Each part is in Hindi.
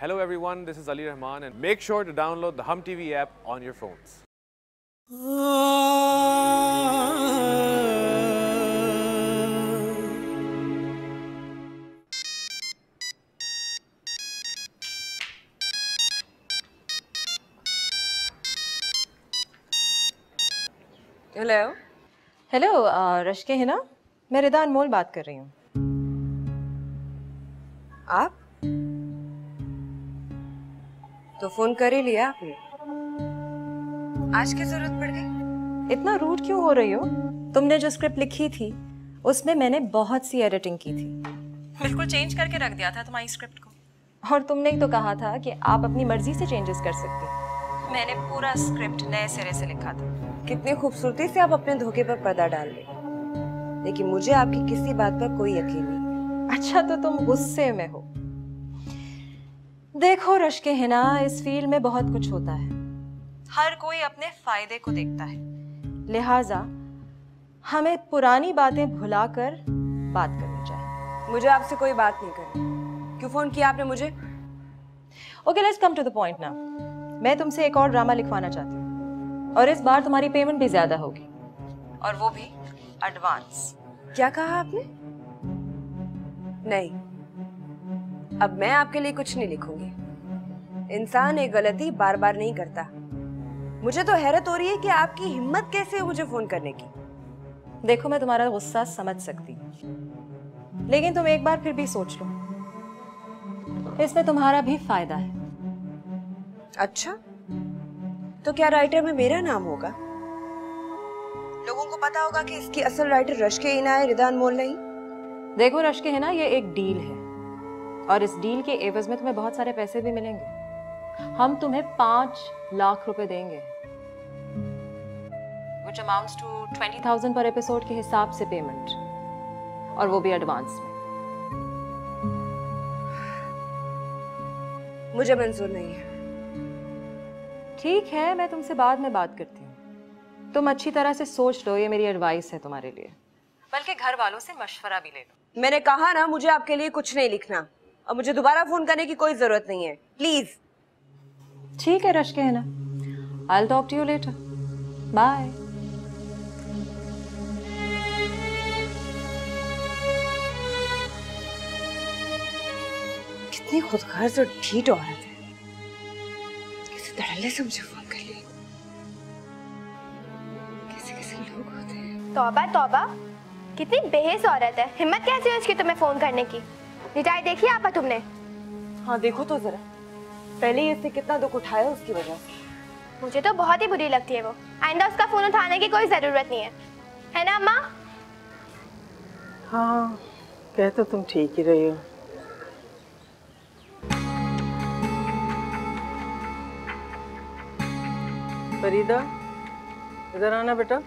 Hello everyone, this is Ali Rahman and make sure to download the Hum TV app on your phones. Hello hello रश्के है ना? मैं रिदा अनमोल बात कर रही हूँ। आप तो फोन कर ही लिया आपने। आज क्या जरूरत पड़ गई? इतना रूड क्यों हो रही हो? तुमने जो स्क्रिप्ट लिखी थी उसमें मैंने बहुत सी एडिटिंग की थी, बिल्कुल चेंज करके रख दिया था तुम्हारी स्क्रिप्ट को। और तुमने ही तो कहा था कि आप अपनी मर्जी से चेंजेस कर सकती। मैंने पूरा स्क्रिप्ट नए सिरे से लिखा था। कितनी खूबसूरती से आप अपने धोखे पर पर्दा डाल रहे, लेकिन मुझे आपकी किसी बात पर कोई यकीन नहीं। अच्छा तो तुम गुस्से में हो। देखो रश्के है ना, इस फील्ड में बहुत कुछ होता है, हर कोई अपने फायदे को देखता है, लिहाजा हमें पुरानी बातें भुलाकर बात करनी चाहिए। मुझे आपसे कोई बात नहीं करनी। क्यों फोन किया आपने मुझे? Okay let's come to the point now. मैं तुमसे एक और ड्रामा लिखवाना चाहती हूँ और इस बार तुम्हारी पेमेंट भी ज्यादा होगी, और वो भी एडवांस। क्या कहा आपने? नहीं, अब मैं आपके लिए कुछ नहीं लिखूंगी। इंसान एक गलती बार बार नहीं करता। मुझे तो हैरत हो रही है कि आपकी हिम्मत कैसे है मुझे फोन करने की। देखो मैं तुम्हारा गुस्सा समझ सकती हूँ, लेकिन तुम एक बार फिर भी सोच लो, इसमें तुम्हारा भी फायदा है। अच्छा, तो क्या राइटर में मेरा नाम होगा? लोगों को पता होगा कि इसकी असल राइटर रश्के हिना है, रिदा अनमोल नहीं। देखो रश्के है ना, ये एक डील है और इस डील के एवज में तुम्हें बहुत सारे पैसे भी मिलेंगे। हम तुम्हें 5 लाख रुपए देंगे, which amounts to 20,000 पर एपिसोड के हिसाब से पेमेंट, और वो भी एडवांस में। मुझे मंजूर नहीं है। ठीक है, मैं तुमसे बाद में बात करती हूँ। तुम अच्छी तरह से सोच लो, ये मेरी एडवाइस है तुम्हारे लिए, बल्कि घर वालों से मशवरा भी ले लो। मैंने कहा ना, मुझे आपके लिए कुछ नहीं लिखना और मुझे दोबारा फोन करने की कोई जरूरत नहीं है, प्लीज। ठीक है रश्के है ना, I'll talk to you later. Bye. कितनी खुदगर्ज और ढीठ औरत है, किसी धड़ल्ले से मुझे फोन कर लिया। कैसे कैसे लोग होते हैं। तौबा तौबा, कितनी बेहिस औरत है। हिम्मत कैसे हुई उसकी तुम्हें फोन करने की? रिटाई देखी आपा तुमने? हाँ देखो तो जरा, पहले ही इससे कितना दुख उठाया उसकी वजह से। मुझे तो बहुत ही बुरी लगती है वो। आइंदा उसका फोन उठाने की कोई जरूरत नहीं है ना अम्मा? हाँ, कह तो तुम ठीक ही रही हो। फरीदा, इधर आना बेटा।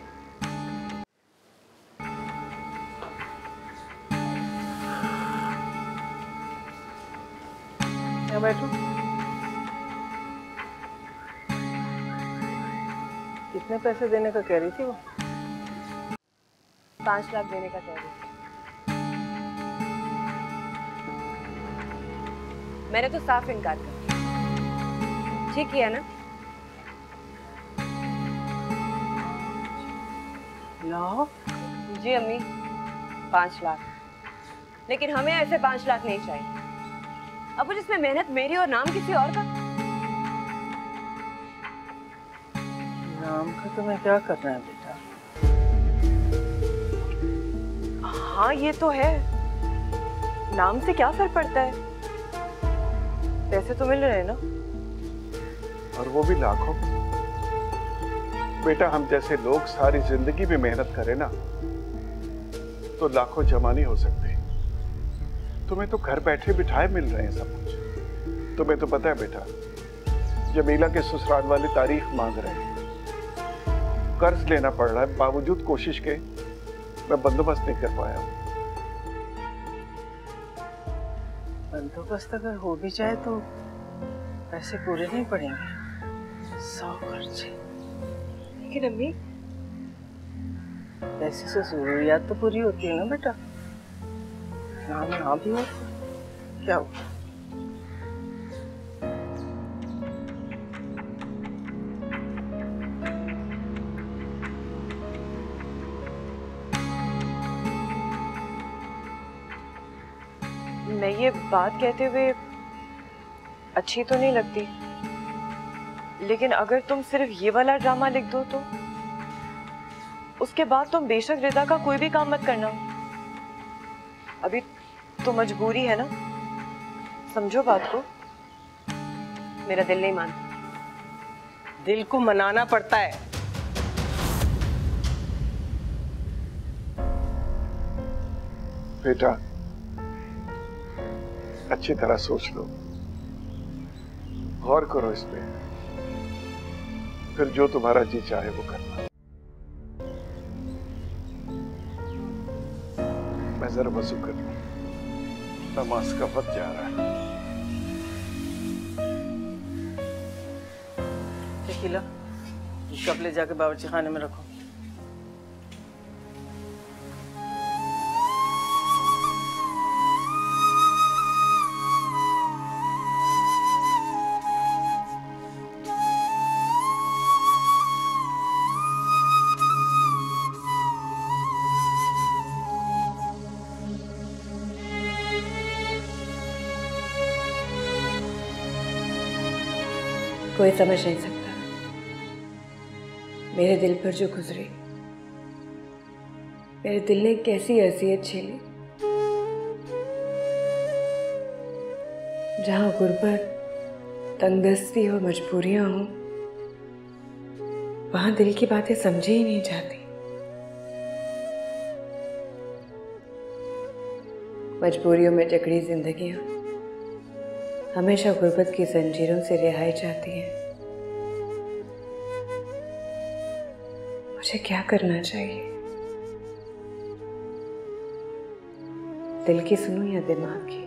यहाँ बैठो। कितने पैसे देने का कह रही थी वो? 5 लाख देने का कह रही थी। मैंने तो साफ इनकार कर दिया। ठीक किया ना? लाओ। जी अम्मी, 5 लाख। लेकिन हमें ऐसे 5 लाख नहीं चाहिए। अब जिसमें मेहनत मेरी और नाम किसी और का। नाम का तुम्हें क्या करना है बेटा? हाँ ये तो है, नाम से क्या फर्क पड़ता है? पैसे तो मिल रहे हैं ना, और वो भी लाखों। बेटा हम जैसे लोग सारी जिंदगी भी मेहनत करें ना, तो लाखों जमा नहीं हो सकते। तुम्हें तो घर बैठे बिठाए मिल रहे हैं सब कुछ। तुम्हें तो पता है बेटा, जमीला के ससुराल वाले तारीख मांग रहे हैं, कर्ज लेना पड़ रहा है, बावजूद कोशिश के मैं बंदोबस्त नहीं कर पाया हूँ। बंदोबस्त अगर हो भी जाए तो पैसे पूरे नहीं पड़ेंगे, 100 खर्चे। लेकिन अम्मी, पैसे से जरूरियात तो पूरी होती है ना बेटा। नाम ना भी हो क्या हुआ? ये बात कहते हुए अच्छी तो नहीं लगती, लेकिन अगर तुम सिर्फ ये वाला ड्रामा लिख दो तो उसके बाद तुम बेशक रिदा का कोई भी काम मत करना। अभी तो मजबूरी है ना, समझो बात को। मेरा दिल नहीं मानता। दिल को मनाना पड़ता है। बेटा अच्छी तरह सोच लो, गौर करो इस पे, फिर जो तुम्हारा जी चाहे वो करना। मैं जरा वजू कर लूं, नमाज का वक्त जा रहा है। शकीला, ये कप ले जाके बावर्ची खाने में रखो। कोई समझ नहीं सकता मेरे दिल पर जो गुजरी, मेरे दिल ने कैसी अज़ियत झेली। जहां गुर्बत, तंगदस्ती और मजबूरियां हों, वहां दिल की बातें समझी ही नहीं जाती। मजबूरियों में जकड़ी जिंदगियां हमेशा गुर्बत की जंजीरों से रिहाई चाहती है। मुझे क्या करना चाहिए? दिल की सुनूं या दिमाग की?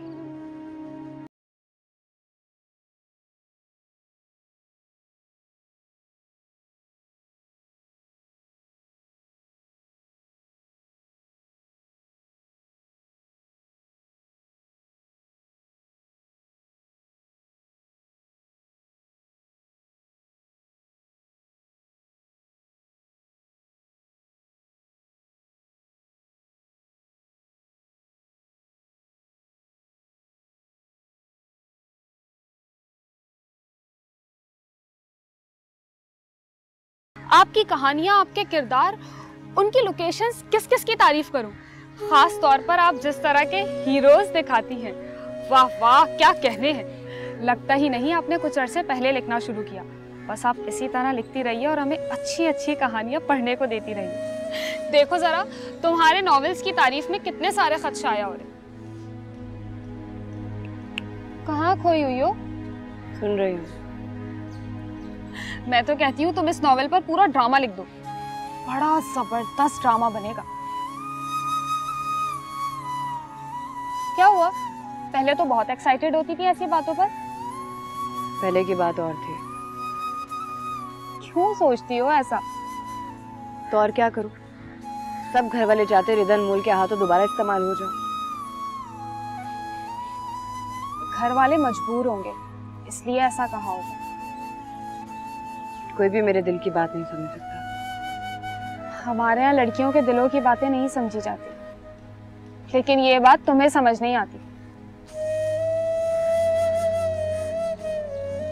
आपकी कहानियां, आपके किरदार, उनकी लोकेशंस, किस किस की तारीफ करूं। खास तौर पर आप जिस तरह के हीरोज दिखाती हैं, वाह वाह क्या कहने हैं। लगता ही नहीं आपने कुछ अरसे पहले लिखना शुरू किया। बस आप इसी तरह लिखती रहिए और हमें अच्छी अच्छी कहानियां पढ़ने को देती रहिए। देखो जरा तुम्हारे नॉवेल्स की तारीफ में कितने सारे खत शाया हो रहे। कहाँ खोई हुई हो? सुन रही हूँ। मैं तो कहती हूँ तुम इस नॉवेल पर पूरा ड्रामा लिख दो, बड़ा जबरदस्त ड्रामा बनेगा। क्या हुआ? पहले तो बहुत एक्साइटेड होती थी ऐसी बातों पर। पहले की बात और थी। क्यों सोचती हो ऐसा? तो और क्या करूं? सब घर वाले चाहते रिदा अनमोल के हाथों दोबारा इस्तेमाल हो जाओ। घर वाले मजबूर होंगे, इसलिए ऐसा कहा होगा। कोई भी मेरे दिल की बात नहीं समझ सकता। हमारे यहाँ लड़कियों के दिलों की बातें नहीं समझी जाती, लेकिन ये बात तुम्हें समझ नहीं आती।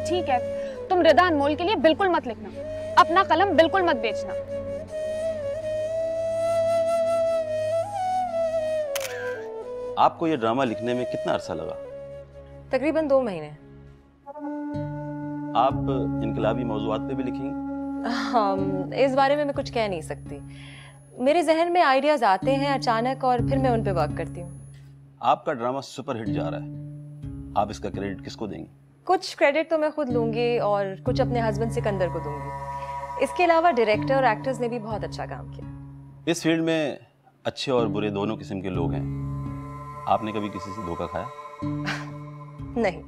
ठीक है, तुम रिदा अनमोल के लिए बिल्कुल मत लिखना, अपना कलम बिल्कुल मत बेचना। आपको ये ड्रामा लिखने में कितना अरसा लगा? तकरीबन 2 महीने। आप इनकलाबी मौज़ूआत पे भी लिखेंगी? इस बारे में मैं कुछ कह नहीं सकती। मेरे जहन में आइडियाज आते हैं अचानक और फिर मैं उन पे वर्क करती हूँ। आपका ड्रामा सुपरहिट जा रहा है, आप इसका क्रेडिट किसको देंगी? कुछ क्रेडिट तो मैं खुद लूंगी और कुछ अपने हस्बैंड सिकंदर को दूंगी। इसके अलावा डायरेक्टर और एक्टर्स ने भी बहुत अच्छा काम किया। इस फील्ड में अच्छे और बुरे दोनों किस्म के लोग हैं। आपने कभी किसी से धोखा खाया? नहीं।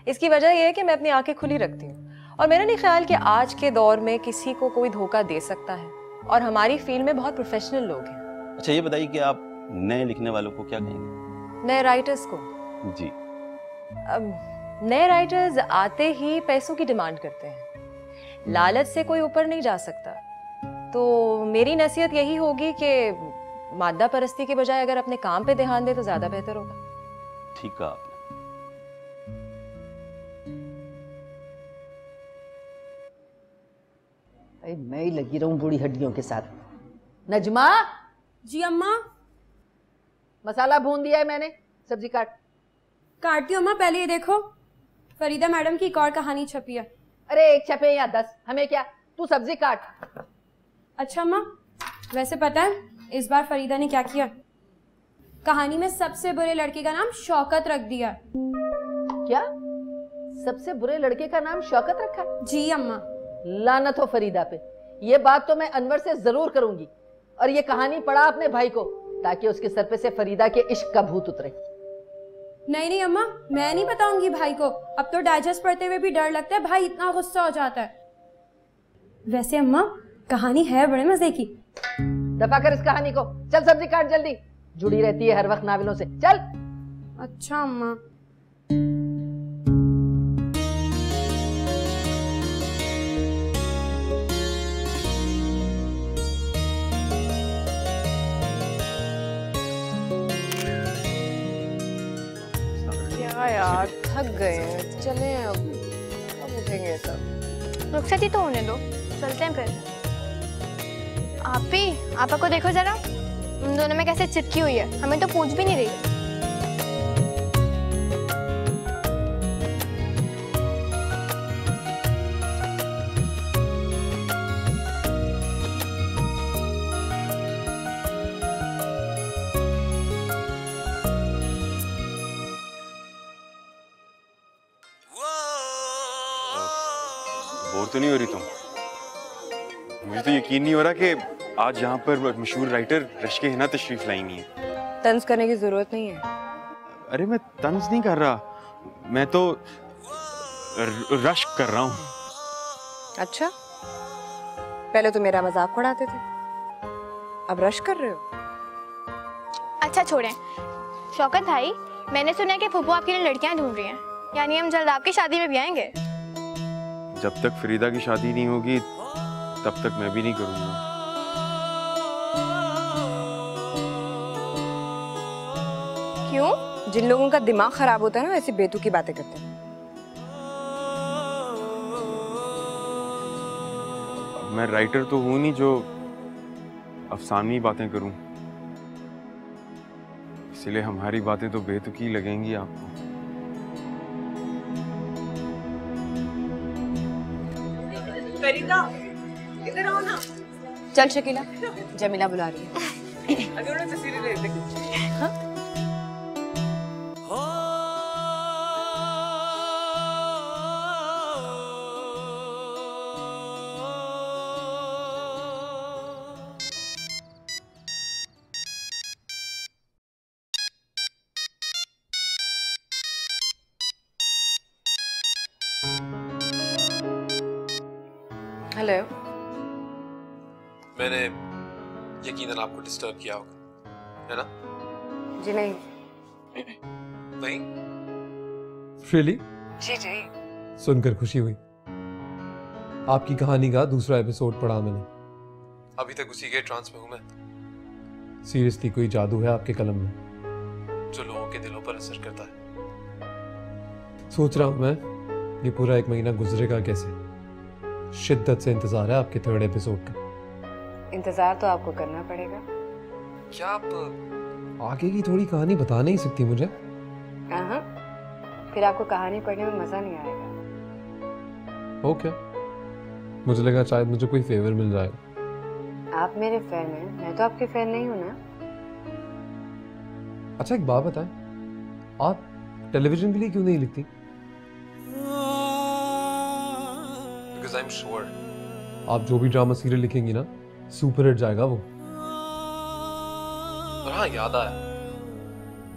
इसकी वजह यह है कि मैं अपनी आंखें खुली रखती हूँ और मेरा नहीं ख्याल कि आज के दौर में किसी को कोई धोखा दे सकता है, और हमारी फील्ड में बहुत प्रोफेशनल लोग हैं। अच्छा ये बताइए कि आप नए लिखने वालों को क्या कहेंगे? नए राइटर्स को? जी। नए राइटर्स आते ही पैसों की डिमांड करते हैं। लालच से कोई ऊपर नहीं जा सकता। तो मेरी नसीहत यही होगी कि मादा परस्ती के बजाय अगर अपने काम पे ध्यान दे तो ज्यादा बेहतर होगा। ठीक कहा आपने। भाई मैं ही लगी रहूं बूढ़ी हड्डियों के साथ। नजमा। जी अम्मा। मसाला भून दिया है मैंने, सब्जी काटती हूँ अम्मा। पहले ये देखो, फरीदा मैडम की एक और कहानी छपी है। अरे एक छपे या 10, हमें क्या, तू सब्जी काट। अच्छा अम्मा, वैसे पता है इस बार फरीदा ने क्या किया? कहानी में सबसे बुरे लड़के का नाम शौकत रख दिया। क्या? सबसे बुरे लड़के का नाम शौकत रखा? जी अम्मा। लानत हो फरीदा पे। ये बात तो मैं अनवर से जरूर करूंगी और ये कहानी पढ़ा अपने भाई को ताकि उसके सर पे से फरीदा के इश्क का भूत उतरे। नहीं नहीं अम्मा, मैं नहीं बताऊंगी भाई को। अब तो डाइजेस्ट पढ़ते हुए भी डर लगता है, भाई इतना गुस्सा हो जाता है। वैसे अम्मा कहानी है बड़े मजे की। दफा कर इस कहानी को, चल सब्जी काट जल्दी, जुड़ी रहती है हर वक्त नावलों से, चल। अच्छा अम्मा। क्या यार, थक गए हैं, चले अब उठेंगे सब। रुखसती तो होने दो, चलते हैं फिर। आप भी, आपा को देखो जरा, उन दोनों में कैसे चिपकी हुई है, हमें तो पूछ भी नहीं रही। बोर तो नहीं हो रही तुम? मुझे तो यकीन नहीं हो रहा कि आज यहाँ पर मशहूर राइटर रश्के हिना तशरीफ लाई नहीं है। तंज करने की जरूरत नहीं है। अरे मैं तंज नहीं कर रहा, मैं तो रश्क कर रहा हूँ। अच्छा, पहले तो मेरा मजाक उड़ाते थे, अब रश्क कर रहे हो? अच्छा छोड़ें। शौकत भाई, मैंने सुना है कि फुप्पो आपके लिए लड़कियां ढूंढ रही हैं, यानी हम जल्द आपकी शादी में भी आएंगे। जब तक फरीदा की शादी नहीं होगी तब तक मैं भी नहीं करूँगा। क्यों? जिन लोगों का दिमाग खराब होता है ना, ऐसी बेतुकी बातें करते हैं। मैं राइटर तो हूं नहीं जो अफसानी बातें करूं, इसलिए हमारी बातें तो बेतुकी लगेंगी आपको। फरीदा, इधर आओ ना। चल शकीला, जमीला बुला रही है। अगर उन्हें तस्वीरें ले लेते। हाँ? हेलो। मैंने यकीनन आपको डिस्टर्ब किया होगा, है ना? जी नहीं। नहीं? रियली? जी जी। सुनकर खुशी हुई। आपकी कहानी का दूसरा एपिसोड पढ़ा मैंने। अभी तक उसी के ट्रांस में हूं मैं। सीरियसली कोई जादू है आपके कलम में जो लोगों के दिलों पर असर करता है। सोच रहा हूं मैं ये पूरा 1 महीना गुजरेगा कैसे। शिद्दत से इंतजार है आपके 3rd एपिसोड का। इंतजार तो आपको करना पड़ेगा। क्या आप आगे की थोड़ी कहानी बता नहीं सकती मुझे? हाँ, फिर आपको कहानी पढ़ने में मजा नहीं आएगा। ओके, मुझे लगा शायद मुझे कोई फेवर मिल जाएगा। आप मेरे फैन हैं, मैं तो आपके फैन नहीं हूँ ना। अच्छा एक बात बताएं, आप टेलीविजन के लिए क्यों नहीं लिखती? Because I'm sure आप जो भी ड्रामा सीरियल लिखेंगी ना, सुपर हिट जाएगा वो। और हाँ, याद आया,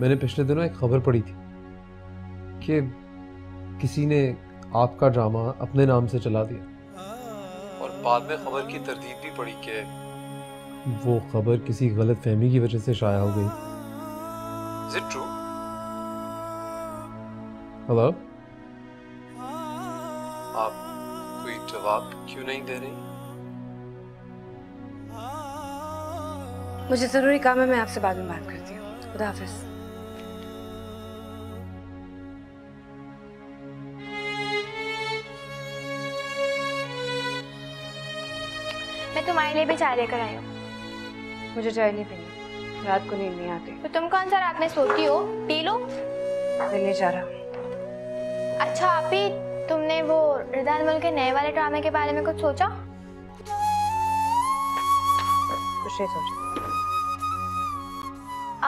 मैंने पिछले दिनों एक खबर पढ़ी थी कि किसी ने आपका ड्रामा अपने नाम से चला दिया, और बाद में खबर की तरतीब भी पड़ी कि वो खबर किसी गलत फहमी की वजह से शाया हो गई। Is it true? हेलो, आप कोई जवाब क्यों नहीं दे रही? मुझे जरूरी काम है, मैं आपसे बाद में बात करती हूँ। खुदा हाफिज। मैं तुम्हारे लिए भी चाय लेकर आई हूँ। मुझे चाय नहीं पीनी, रात को नींद नहीं आती। तो तुम कौन सा रात में सोती हो, पी लो। दिल नहीं चाह रहा। अच्छा आप ही, तुमने वो रिदा अनमोल के नए वाले ड्रामे के बारे में कुछ सोचा? कुछ नहीं सोचा।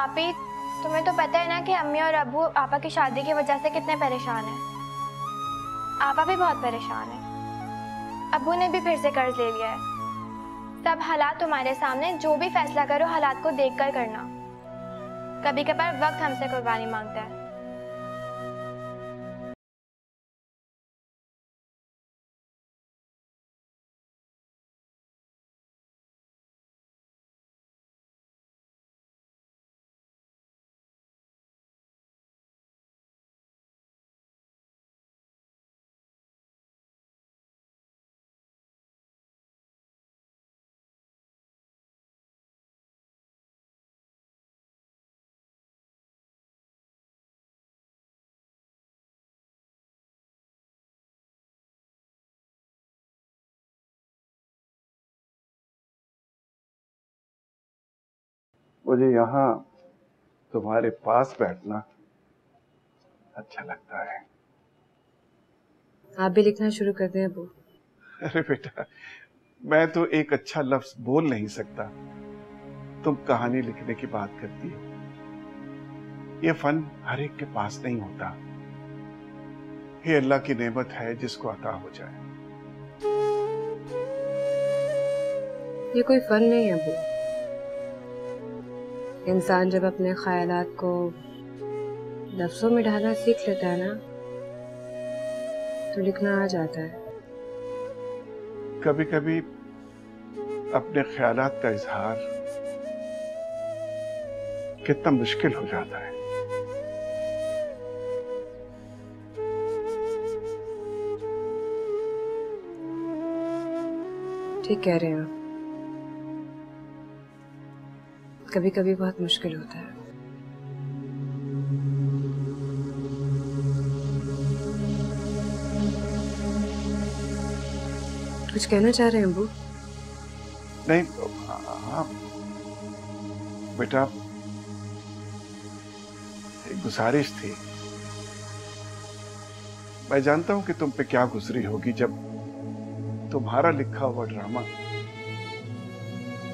आप ही, तुम्हें तो पता है ना कि अम्मी और अब्बू आपा की शादी की वजह से कितने परेशान हैं। आपा भी बहुत परेशान है। अब्बू ने भी फिर से कर्ज ले लिया है। सब हालात तुम्हारे सामने, जो भी फैसला करो हालात को देखकर करना। कभी कभार वक्त हमसे कुर्बानी मांगता है। मुझे यहाँ तुम्हारे पास बैठना अच्छा लगता है। आप भी लिखना शुरू कर दें अबू। अरे बेटा, मैं तो एक अच्छा लफ्ज बोल नहीं सकता, तुम कहानी लिखने की बात करती हो। ये फन हर एक के पास नहीं होता। ये अल्लाह की नेमत है जिसको अता हो जाए। ये कोई फन नहीं है अबू। इंसान जब अपने ख्यालात को लफ्जों में ढालना सीख लेता है ना, तो लिखना आ जाता है। कभी कभी अपने ख्यालात का इजहार कितना मुश्किल हो जाता है। ठीक कह रहे हैं आप। कभी कभी बहुत मुश्किल होता है। कुछ कहना चाह रहे हैं अबू? नहीं, हाँ बेटा, एक गुजारिश थी। मैं जानता हूं कि तुम पे क्या गुजरी होगी जब तुम्हारा लिखा हुआ ड्रामा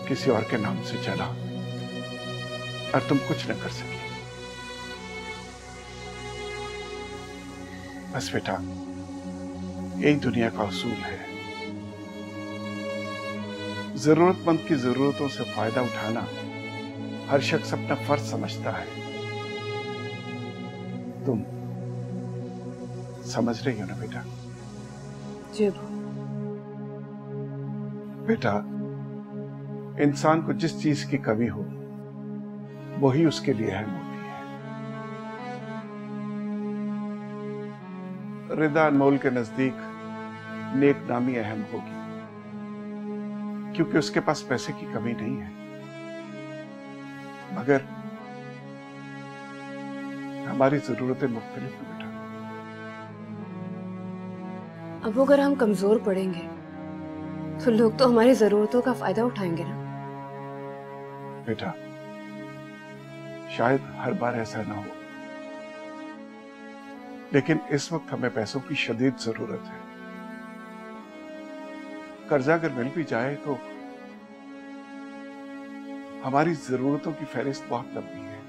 किसी और के नाम से चला और तुम कुछ न कर सकी। बस बेटा, यही दुनिया का उसूल है। जरूरतमंद की जरूरतों से फायदा उठाना हर शख्स अपना फर्ज समझता है। तुम समझ रही हो ना बेटा? जी बेटा, इंसान को जिस चीज की कमी हो वही उसके लिए अहम होती है। रिदा अनमोल के नजदीक नेक नामी अहम होगी क्योंकि उसके पास पैसे की कमी नहीं है, मगर हमारी जरूरतें मुख्तलिफ हैं बेटा। अब अगर हम कमजोर पड़ेंगे तो लोग तो हमारी जरूरतों का फायदा उठाएंगे ना। बेटा, शायद हर बार ऐसा ना हो, लेकिन इस वक्त हमें पैसों की शदीद जरूरत है। कर्जा अगर मिल भी जाए तो हमारी जरूरतों की फहरिस्त बहुत लंबी है।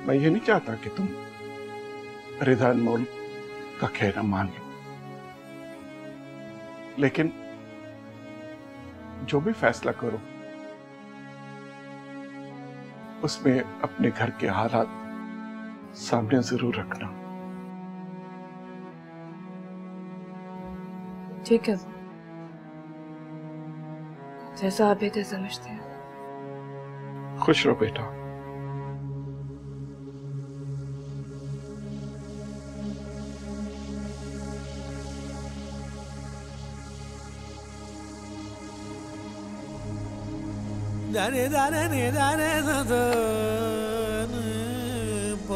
मैं ये नहीं चाहता कि तुम रिदा अनमोल का कहना मान लो, लेकिन जो भी फैसला करो उसमें अपने घर के हालात सामने जरूर रखना। ठीक है, जैसा आप बेहतर समझते हैं। खुश रहो बेटा। दाने दाने ने दाने दो प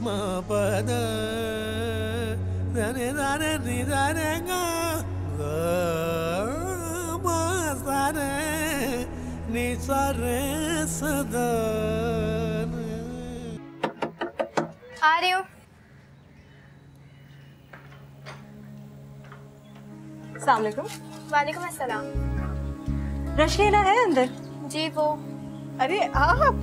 म प द दाने दाने नी दाने गा मा सारे नी सारे सदा। आ रही हूँ। अस्सलाम वालेकुम। वालेकुम अस्सलाम। रशीला है अंदर? जी वो। अरे आप।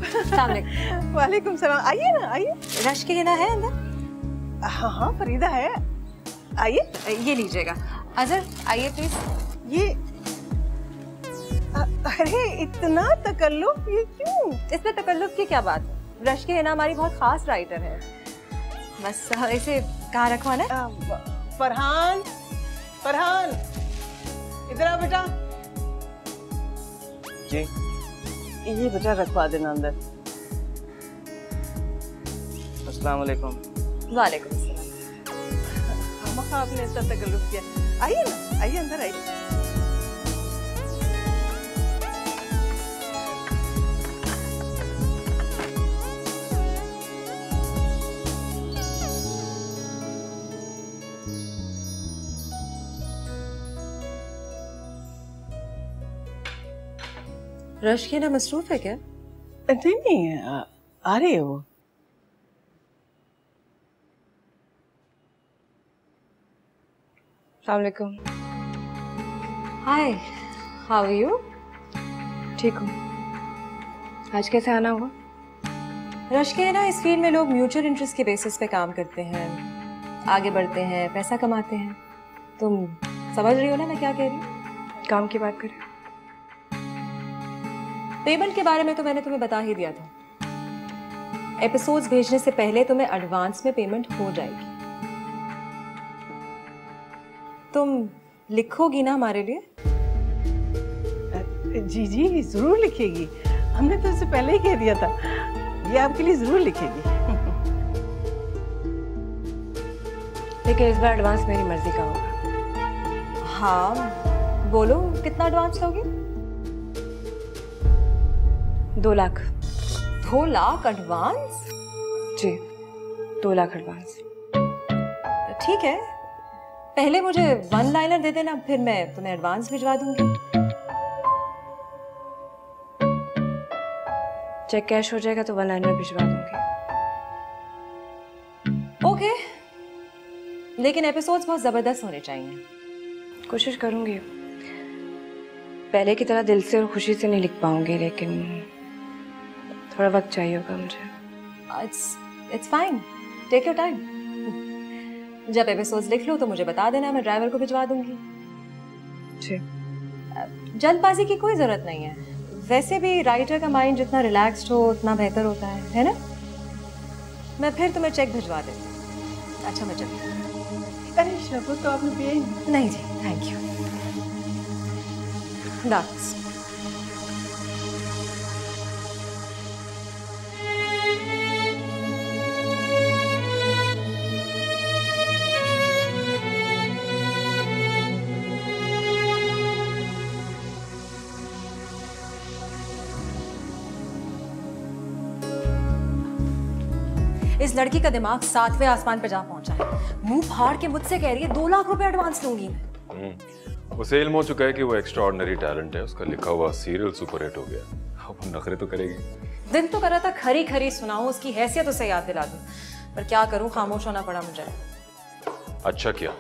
वालेकुम सलाम, आइए ना आइए। रशीला है अंदर? हाँ हाँ फरीदा है, आइए। ये लीजिएगा। अजहर आइए प्लीज। ये अरे इतना तकल्लुफ, ये क्यों? इसमें तकल्लुफ की क्या बात है? रश्के हिना हमारी बहुत खास राइटर है, बस इसे कहाँ रखवाना है? फरहान, फरहान इधर आ बेटा। जी। ये बेटा रखवा देना अंदर। अस्सलाम वालेकुम। वालेकुम सलाम। हम आपने ऐसा तकल्लुफ किया। आइए ना, आइए अंदर आइए। रश्किया मसरूफ है क्या? नहीं नहीं, आ रही है वो। अस्सलाम वालेकुम। हाय, हाउ आर यू? ठीक हूँ। आज कैसे आना हुआ? रश्किया इस फील्ड में लोग म्यूचुअल इंटरेस्ट के बेसिस पे काम करते हैं, आगे बढ़ते हैं, पैसा कमाते हैं। तुम समझ रही हो ना मैं क्या कह रही हूँ? काम की बात करें। पेमेंट के बारे में तो मैंने तुम्हें बता ही दिया था। एपिसोड्स भेजने से पहले तुम्हें एडवांस में पेमेंट हो जाएगी। तुम लिखोगी ना हमारे लिए? जी जी जरूर लिखेगी, हमने तो इससे पहले ही कह दिया था, ये आपके लिए जरूर लिखेगी। लेकिन इस बार एडवांस मेरी मर्जी का होगा। हाँ बोलो, कितना एडवांस लोगी? 2 लाख। 2 लाख एडवांस? जी 2 लाख एडवांस। ठीक है, पहले मुझे 1 लाइनर दे देना, फिर मैं तुम्हें एडवांस भिजवा दूंगी। चेक कैश हो जाएगा तो 1 लाइनर भिजवा दूंगी। ओके, लेकिन एपिसोड्स बहुत जबरदस्त होने चाहिए। कोशिश करूंगी। पहले की तरह दिल से और खुशी से नहीं लिख पाऊंगी, लेकिन थोड़ा वक्त चाहिए होगा मुझे। It's fine, take your time. जब एपिसोड्स लिख लो तो मुझे बता देना, मैं ड्राइवर को भिजवा दूंगी। जी। जल्दबाजी की कोई जरूरत नहीं है। वैसे भी राइटर का माइंड जितना रिलैक्स्ड हो उतना बेहतर होता है ना? मैं फिर तुम्हें चेक भिजवा देती हूँ। अच्छा मैं चलती हूँ। अरे शरबत तो आपने पिया ही नहीं जी, थैंक यू। दैट्स इस लड़की का दिमाग 7वें आसमान पे जा पहुंचा है। मुंह फाड़ के मुझसे कह रही है 2 लाख रुपए एडवांस लूंगी मैं। उसे इल्म हो चुका है कि वो एक्स्ट्राऑर्डिनरी टैलेंट है, उसका लिखा हुआ सीरियल सुपर हिट हो गया। अब वो नखरे तो करेगी। दिन तो करा था खरी खरी सुनाऊं, उसकी हैसियत उसे याद दिला दूं, पर क्या करूं, खामोश होना पड़ा मुझे। अच्छा किया,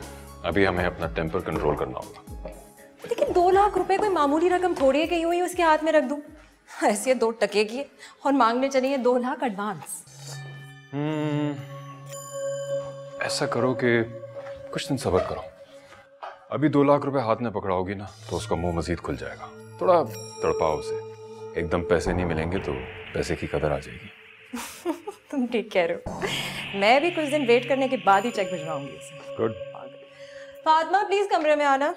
अभी हमें अपना टेम्पर कंट्रोल करना होगा। लेकिन 2 लाख रुपए कोई मामूली रकम थोड़ी है कि यूं ही उसके हाथ में रख दूं। हैसियत 2 टके की है और मांगने चली है 2 लाख एडवांस। ऐसा करो कि कुछ दिन सब्र करो। अभी 2 लाख रुपए हाथ में पकड़ाओगी ना तो उसका मुंह मजीद खुल जाएगा। थोड़ा तड़पाओ उसे, एकदम पैसे नहीं मिलेंगे तो पैसे की कदर आ जाएगी। तुम ठीक कह रहे हो। मैं भी कुछ दिन वेट करने के बाद ही चेक भिजवाऊंगी उसे। गुड। फातिमा प्लीज कमरे में आना।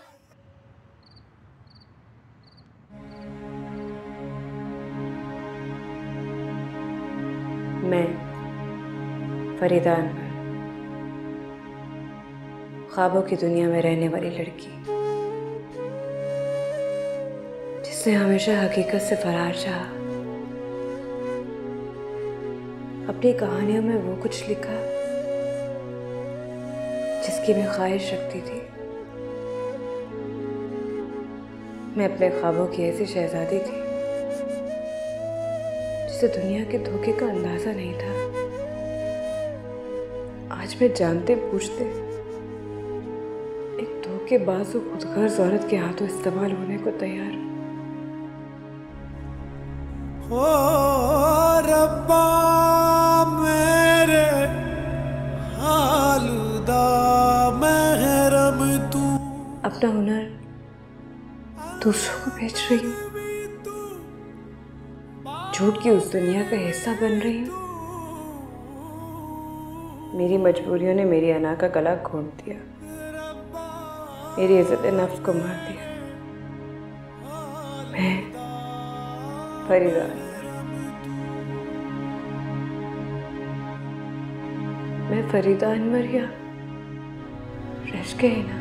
मैं फरीदा अनवर, ख्वाबों की दुनिया में रहने वाली लड़की, जिसने हमेशा हकीकत से फरार चाहा, अपनी कहानियों में वो कुछ लिखा जिसकी मैं ख्वाहिश रखती थी। मैं अपने ख्वाबों की ऐसी शहजादी थी जिसे दुनिया के धोखे का अंदाजा नहीं था। आज मैं जानते पूछते एक धोखेबाज और खुदगर्ज औरत के हाथों इस्तेमाल होने को तैयार हूं। ओ रब्बा मेरे हालदा महरम तू। अपना हुनर दूसरों को बेच रही हूँ, झूठ की उस दुनिया का हिस्सा बन रही हूँ। मेरी मजबूरियों ने मेरी अना का गला घोंट दिया, मेरी इज्जत नफ्स को मार दिया। मैं फरीदा अनवर, मैं फरीदा अनवर या रश गई ना।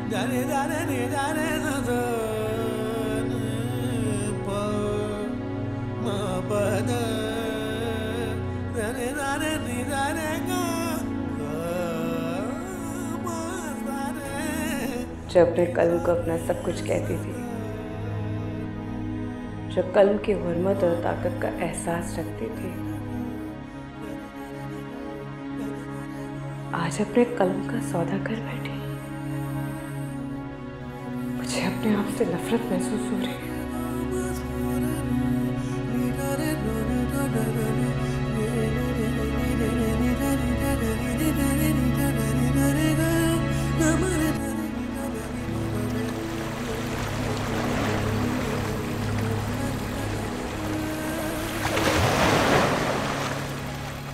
जो अपने कल्म को अपना सब कुछ कहती थी, जो कल्म की हुर्मत और ताकत का एहसास रखती थी, आज अपने कल्म का सौदा कर बैठी। मुझे अपने आप से नफरत महसूस हो रही है।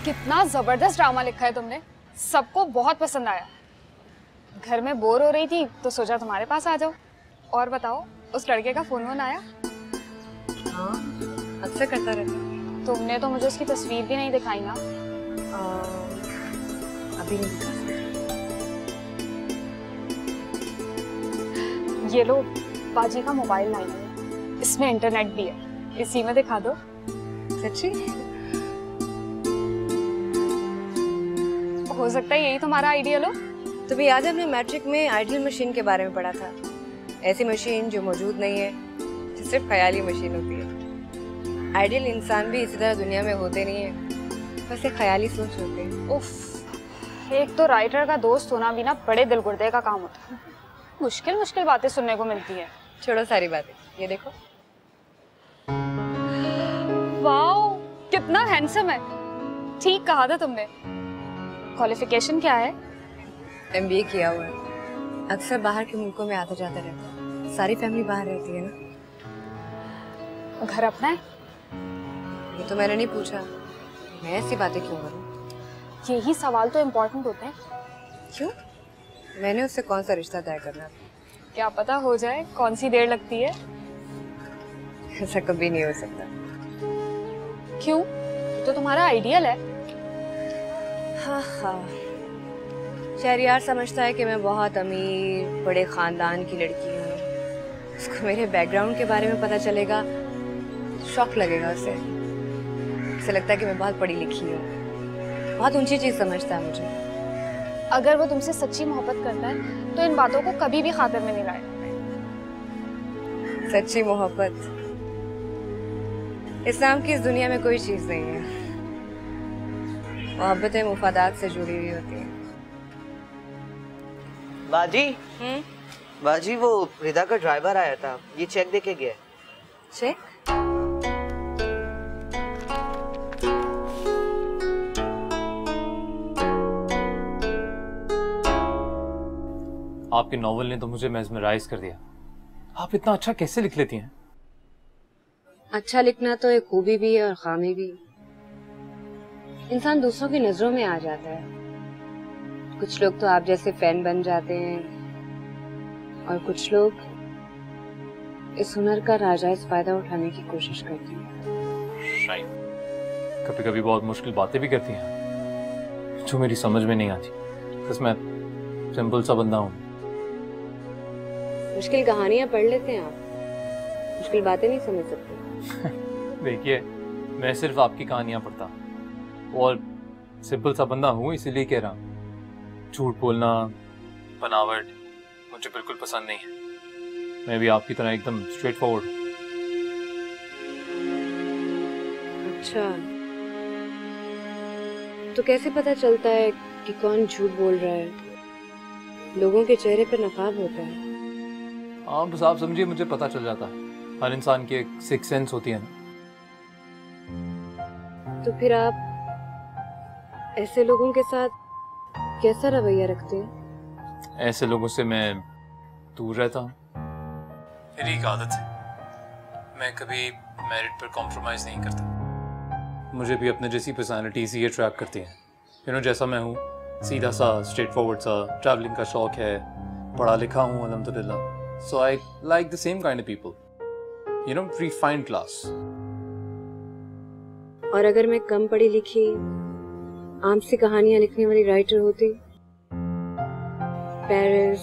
कितना जबरदस्त ड्रामा लिखा है तुमने, सबको बहुत पसंद आया। घर में बोर हो रही थी तो सोचा तुम्हारे पास आ जाओ। और बताओ, उस लड़के का फोन वोन आया? हाँ, अक्सर करता रहता। तुमने तो मुझे उसकी तस्वीर भी नहीं दिखाई ना। अभी नहीं दिखा। ये लो, बाजी का मोबाइल लाइन है, इसमें इंटरनेट भी है, इसी में दिखा दो। सच्ची? हो सकता है यही तुम्हारा आइडियल हो। तुम्हें याद है हमने मैट्रिक में आइडियल मशीन के बारे में पढ़ा था? ऐसी मशीन जो मौजूद नहीं है, जो सिर्फ ख्याली मशीन होती है। आइडियल इंसान भी इसी तरह दुनिया में होते नहीं है, बस एक ख्याली सोच होते हैं। उफ, एक तो राइटर का दोस्त होना भी ना बड़े दिलगुर्दे का काम होता है। मुश्किल मुश्किल बातें सुनने को मिलती है। छोड़ो सारी बातें, ये देखो। वाओ, कितना हैंडसम है। ठीक कहा था तुमने। क्वालिफिकेशन क्या है? MBA किया हुआ है। अक्सर बाहर के मुल्कों में आता जाता रहता है। सारी फैमिली बाहर रहती है ना। घर अपना है? ये तो मैंने नहीं पूछा। मैं ऐसी बातें क्यों करूं? यही सवाल तो इम्पोर्टेंट होते हैं। क्यों? मैंने उससे कौन सा रिश्ता तय करना? क्या पता हो जाए। कौन सी देर लगती है? ऐसा कभी नहीं हो सकता। क्यों? तो तुम्हारा आइडियल है। हाँ हाँ, शहरियार समझता है कि मैं बहुत अमीर बड़े खानदान की लड़की हूँ। उसको मेरे बैकग्राउंड के बारे में पता चलेगा, शौक लगेगा उसे। उसे लगता है कि मैं बहुत पढ़ी लिखी हूँ, बहुत ऊंची चीज समझता है मुझे। अगर वो तुमसे सच्ची मोहब्बत करता है तो इन बातों को कभी भी खातिर में नहीं लाएगा। सच्ची मोहब्बत इस्लाम की इस दुनिया में कोई चीज नहीं है। मोहब्बतें मुफादात से जुड़ी हुई होती हैं। बाजी, बाजी वो रिदा का ड्राइवर आया था, ये चेक देके गया। चेक? आपके नॉवल ने तो मुझे मेस्मराइज कर दिया। आप इतना अच्छा कैसे लिख लेती हैं? अच्छा लिखना तो एक खूबी भी है और खामी भी। इंसान दूसरों की नजरों में आ जाता है। कुछ लोग तो आप जैसे फैन बन जाते हैं और कुछ लोग इस हुनर का नाजायज फायदा उठाने की कोशिश करते हैं। कभी कभी बहुत मुश्किल बातें भी करती हैं जो मेरी समझ में नहीं आती, बस मैं सिंपल सा बंदा हूँ। मुश्किल कहानियां पढ़ लेते हैं आप, मुश्किल बातें नहीं समझ सकते। देखिए, मैं सिर्फ आपकी कहानियां पढ़ता और सिंपल सा बंदा हूँ, इसीलिए कह रहा हूँ। झूठ बोलना, बनावट मुझे बिल्कुल पसंद नहीं है। मैं भी आपकी तरह एकदम स्ट्रेट फॉरवर्ड। अच्छा, तो कैसे पता चलता है कि कौन झूठ बोल रहा है? लोगों के चेहरे पर नकाब होता है। हाँ, बस आप समझिए मुझे पता चल जाता है। हर इंसान की एक सिक्स सेंस होती है ना। तो फिर आप ऐसे लोगों के साथ कैसा रवैया रखते हैं? ऐसे लोगों से मैं दूर रहता हूँ। मेरी एक आदत है, मैं कभी मेरिट पर कॉम्प्रोमाइज़ नहीं करता। मुझे भी अपने जैसी पर्सनालिटी ही अट्रैक्ट करती है। जैसा मैं हूँ, सीधा सा, स्ट्रेट फॉरवर्ड सा, ट्रैवलिंग का शौक है, पढ़ा लिखा हूँ अल्हम्दुलिल्लाह। So I like the same kind of people, refined class. और अगर मैं कम पढ़ी लिखी आम सी कहानियां लिखने वाली राइटर होती, पेरिस,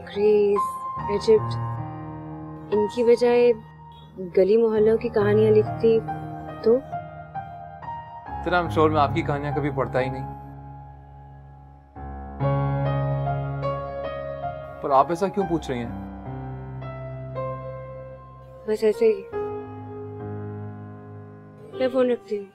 ग्रीस, इजिप्ट, इनकी बजाय गली मोहल्लों की कहानियां लिखती तो? तेरा I'm sure मैं आपकी कहानियां कभी पढ़ता ही नहीं। पर आप ऐसा क्यों पूछ रही हैं? बस ऐसे ही। मैं फोन रखती हूँ।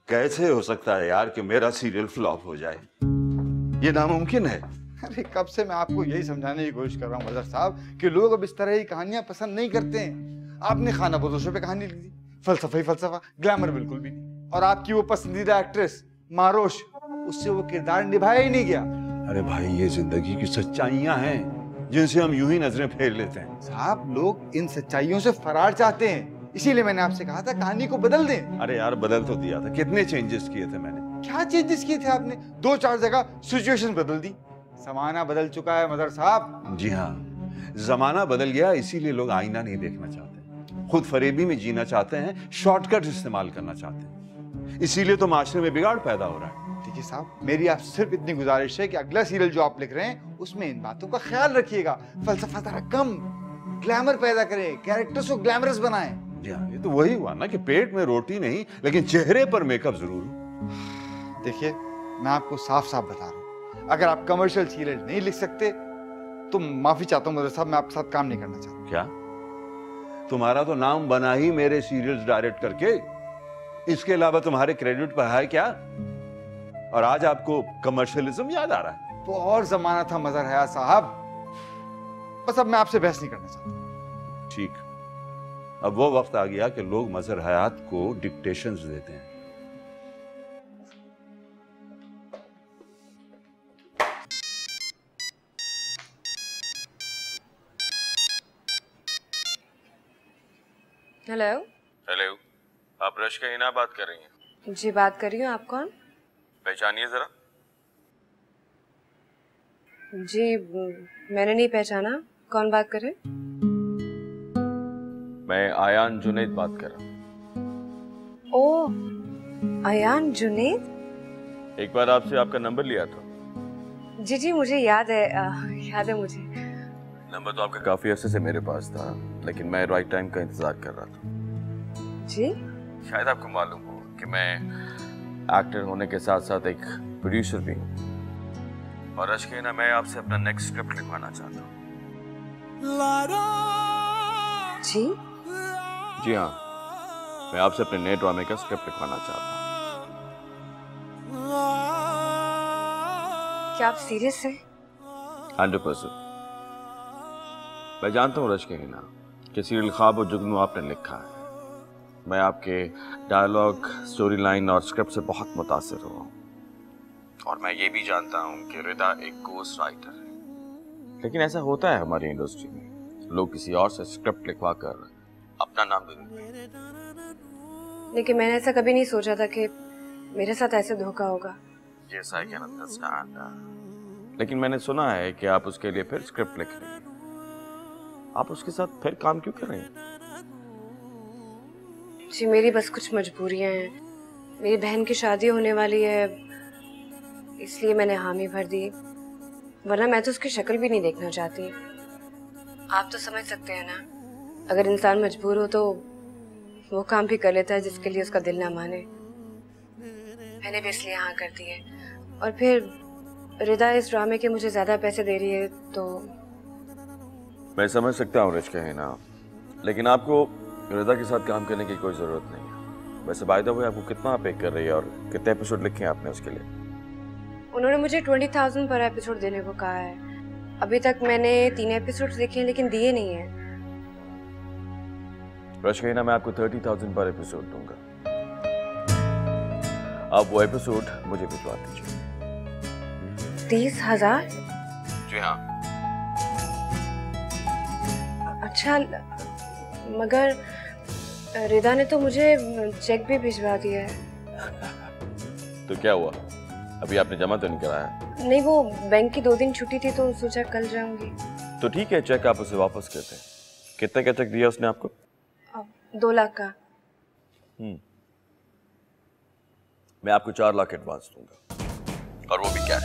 कैसे हो सकता है यार कि मेरा सीरियल फ्लॉप हो जाए? ये नामुमकिन है। अरे कब से मैं आपको यही समझाने की कोशिश कर रहा हूँ मदर साहब कि लोग अब इस तरह की कहानियां पसंद नहीं करते हैं। आपने खाना बदोशों पे कहानी लिख दी, फलसफा ही फलसफा, ग्लैमर बिल्कुल भी नहीं। और आपकी वो पसंदीदा एक्ट्रेस मारोश, उससे वो किरदार निभाया ही नहीं गया। अरे भाई, ये जिंदगी की सच्चाइयां हैं जिनसे हम यूं ही नजरें फेर लेते हैं। साहब, लोग इन सच्चाइयों से फरार चाहते हैं, इसीलिए मैंने आपसे कहा था कहानी को बदल दें। अरे यार, बदल तो दिया था। कितने चेंजेस किए थे मैंने? क्या चेंजेस किए थे आपने? 2-4 जगह सिचुएशन बदल दी। जमाना बदल चुका है मदर साहब। जी हाँ, जमाना बदल गया, इसीलिए लोग आईना नहीं देखना चाहते, खुद फरेबी में जीना चाहते हैं, शॉर्टकट इस्तेमाल करना चाहते हैं। इसीलिए तो माशरे में बिगाड़ पैदा हो रहा है। देखिए साहब, मेरी आप सिर्फ इतनी गुजारिश है कि अगला सीरियल जो आप लिख रहे हैं उसमें इन बातों का ख्याल रखिएगा। फलसफा जरा कम, ग्लैमर पैदा करें, कैरेक्टर्स को ग्लैमरस बनाएं। जी हाँ, ये तो वही हुआ ना कि पेट में रोटी नहीं, लेकिन चेहरे पर मेकअप जरूर। देखिए, मैं आपको साफ साफ बता रहा हूँ, अगर आप कमर्शियल सीरियल नहीं लिख सकते तो माफी चाहता हूँ मदर साहब, मैं आपके साथ काम नहीं करना चाहता। क्या तुम्हारा तो नाम बना ही मेरे सीरियल्स डायरेक्ट करके, इसके अलावा तुम्हारे क्रेडिट पर है क्या? और आज आपको कमर्शियलिज्म याद आ रहा है? तो और जमाना था मजहर हयात साहब। बस अब मैं आपसे बहस नहीं करना चाहता। ठीक, अब वो वक्त आ गया कि लोग मजहर हयात को डिक्टेशंस देते हैं। हेलो। हेलो, आप रश के हिना बात कर रही हैं? जी बात कर रही हूँ। आप कौन? पहचानिए जरा। जी मैंने नहीं पहचाना, कौन बात कर रहे? मैं आयान जुनैद बात कर रहा हूँ। ओह, आयान जुनैद। एक बार आपसे आपका नंबर लिया था। जी जी मुझे याद है, याद है मुझे। नंबर तो आपका काफी अरसे से मेरे पास था, लेकिन मैं राइट टाइम का इंतजार कर रहा था। जी? शायद आपको मालूम हो कि मैं एक्टर होने के साथ साथ एक प्रोड्यूसर भी हूँ, और अशकीना मैं आपसे अपना नेक्स्ट स्क्रिप्ट लिखवाना चाहता हूँ। जी? जी हाँ, मैं आपसे अपने नए ड्रामे का स्क्रिप्ट लिखवाना चाहता हूँ। क्या आप सीरियस हैं? 100%। मैं जानता हूँ रश्कीना कि सीरियल ख्वाब और जुगनू आपने लिखा है। मैं आपके डायलॉग, स्टोरी लाइन और स्क्रिप्ट से बहुत मुतासिर हुआ हूँ, और मैं ये भी जानता हूँ कि रिदा एक गोस्ट राइटर है, लेकिन ऐसा होता है हमारी इंडस्ट्री में, लोग किसी और से स्क्रिप्ट लिखवा कर अपना नाम दे देते हैं। लेकिन मैंने ऐसा कभी नहीं सोचा था कि मेरे साथ ऐसे धोखा होगा। Yes, I can understand. लेकिन मैंने सुना है कि आप उसके लिए फिर स्क्रिप्ट लिख रही हैं। आप उसके साथ फिर काम क्यों कर रही हैं? जी मेरी बस कुछ मजबूरियां हैं। मेरी बहन की शादी होने वाली है, इसलिए मैंने हामी भर दी, वरना मैं तो उसकी शक्ल भी नहीं देखना चाहती। आप तो समझ सकते हैं ना, अगर इंसान मजबूर हो तो वो काम भी कर लेता है जिसके लिए उसका दिल ना माने। मैंने भी इसलिए हाँ कर दी है। और फिर रिदा इस ड्रामे के मुझे ज्यादा पैसे दे रही है तो मैं समझ सकता हूँ रिच कहे ना, लेकिन आपको रिदा के साथ काम करने की कोई जरूरत नहीं है। वैसे बाय द वे आपको कितना पे कर रही है और कितने एपिसोड लिखे हैं आपने उसके लिए? उन्होंने मुझे 20,000 पर एपिसोड देने को कहा है। अभी तक मैंने 3 एपिसोड देखे हैं लेकिन दिए नहीं है। रिच कहे ना, मैं आपको 30,000 पर एपिसोड दूंगा। आप वो एपिसोड मुझे भिजवा दीजिए। 30,000? जी हाँ। अच्छा, मगर रिदा ने तो मुझे चेक भी भिजवा दिया है। तो क्या हुआ, अभी आपने जमा तो नहीं कराया? नहीं, वो बैंक की 2 दिन छुट्टी थी तो सोचा कल जाऊंगी। तो ठीक है, चेक आप उसे वापस करते हैं। कितने का चेक दिया उसने आपको? 2 लाख का। मैं आपको 4 लाख एडवांस दूंगा, और वो भी कैश।